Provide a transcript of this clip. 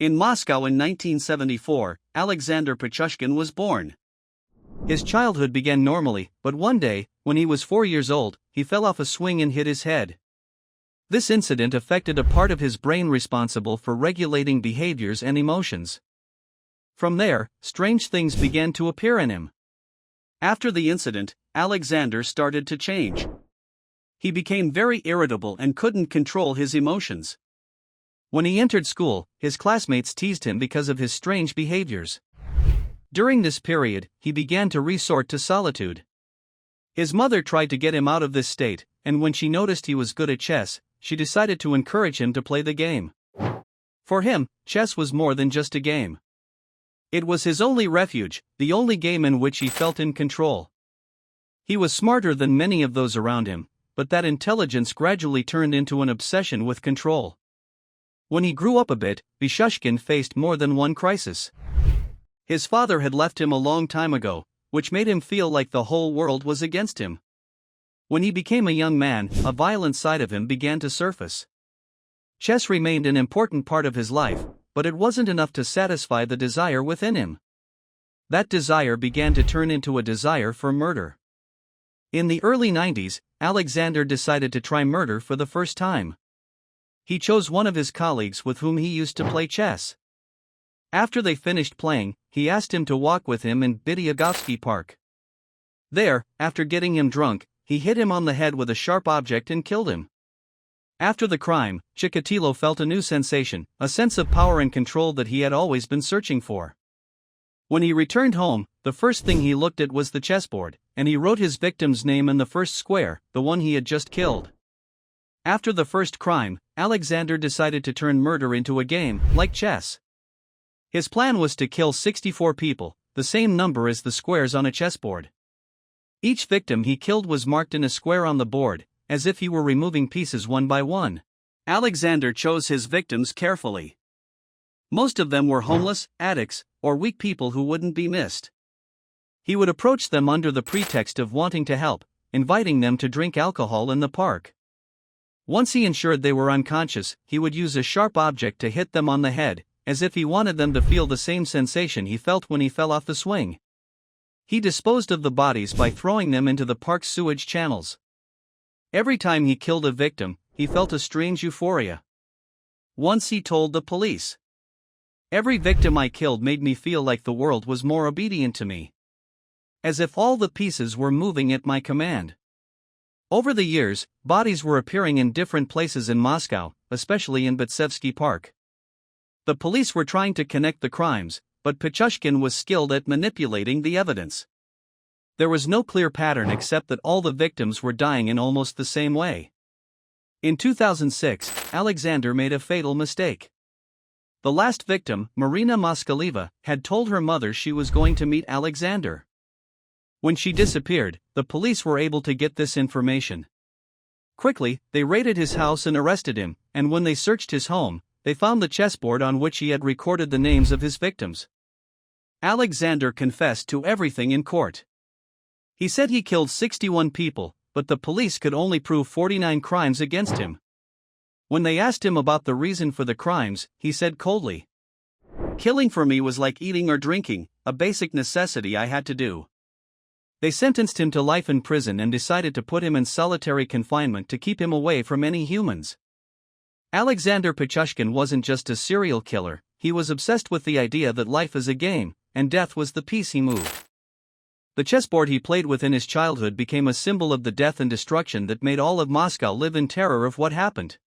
In Moscow in 1974, Alexander Pichushkin was born. His childhood began normally, but one day, when he was 4 years old, he fell off a swing and hit his head. This incident affected a part of his brain responsible for regulating behaviors and emotions. From there, strange things began to appear in him. After the incident, Alexander started to change. He became very irritable and couldn't control his emotions. When he entered school, his classmates teased him because of his strange behaviors. During this period, he began to resort to solitude. His mother tried to get him out of this state, and when she noticed he was good at chess, she decided to encourage him to play the game. For him, chess was more than just a game. It was his only refuge, the only game in which he felt in control. He was smarter than many of those around him, but that intelligence gradually turned into an obsession with control. When he grew up a bit, Pichushkin faced more than one crisis. His father had left him a long time ago, which made him feel like the whole world was against him. When he became a young man, a violent side of him began to surface. Chess remained an important part of his life, but it wasn't enough to satisfy the desire within him. That desire began to turn into a desire for murder. In the early 90s, Alexander decided to try murder for the first time. He chose one of his colleagues with whom he used to play chess. After they finished playing, he asked him to walk with him in Diabolical Park. There, after getting him drunk, he hit him on the head with a sharp object and killed him. After the crime, Chikatilo felt a new sensation, a sense of power and control that he had always been searching for. When he returned home, the first thing he looked at was the chessboard, and he wrote his victim's name in the first square, the one he had just killed. After the first crime, Alexander decided to turn murder into a game, like chess. His plan was to kill 64 people, the same number as the squares on a chessboard. Each victim he killed was marked in a square on the board, as if he were removing pieces one by one. Alexander chose his victims carefully. Most of them were homeless, addicts, or weak people who wouldn't be missed. He would approach them under the pretext of wanting to help, inviting them to drink alcohol in the park. Once he ensured they were unconscious, he would use a sharp object to hit them on the head, as if he wanted them to feel the same sensation he felt when he fell off the swing. He disposed of the bodies by throwing them into the park's sewage channels. Every time he killed a victim, he felt a strange euphoria. Once he told the police, "Every victim I killed made me feel like the world was more obedient to me. As if all the pieces were moving at my command." Over the years, bodies were appearing in different places in Moscow, especially in Bitsevsky Park. The police were trying to connect the crimes, but Pichushkin was skilled at manipulating the evidence. There was no clear pattern except that all the victims were dying in almost the same way. In 2006, Alexander made a fatal mistake. The last victim, Marina Moskaliva, had told her mother she was going to meet Alexander. When she disappeared, the police were able to get this information. Quickly, they raided his house and arrested him, and when they searched his home, they found the chessboard on which he had recorded the names of his victims. Alexander confessed to everything in court. He said he killed 61 people, but the police could only prove 49 crimes against him. When they asked him about the reason for the crimes, he said coldly, "Killing for me was like eating or drinking, a basic necessity I had to do." They sentenced him to life in prison and decided to put him in solitary confinement to keep him away from any humans. Alexander Pichushkin wasn't just a serial killer, he was obsessed with the idea that life is a game, and death was the piece he moved. The chessboard he played with in his childhood became a symbol of the death and destruction that made all of Moscow live in terror of what happened.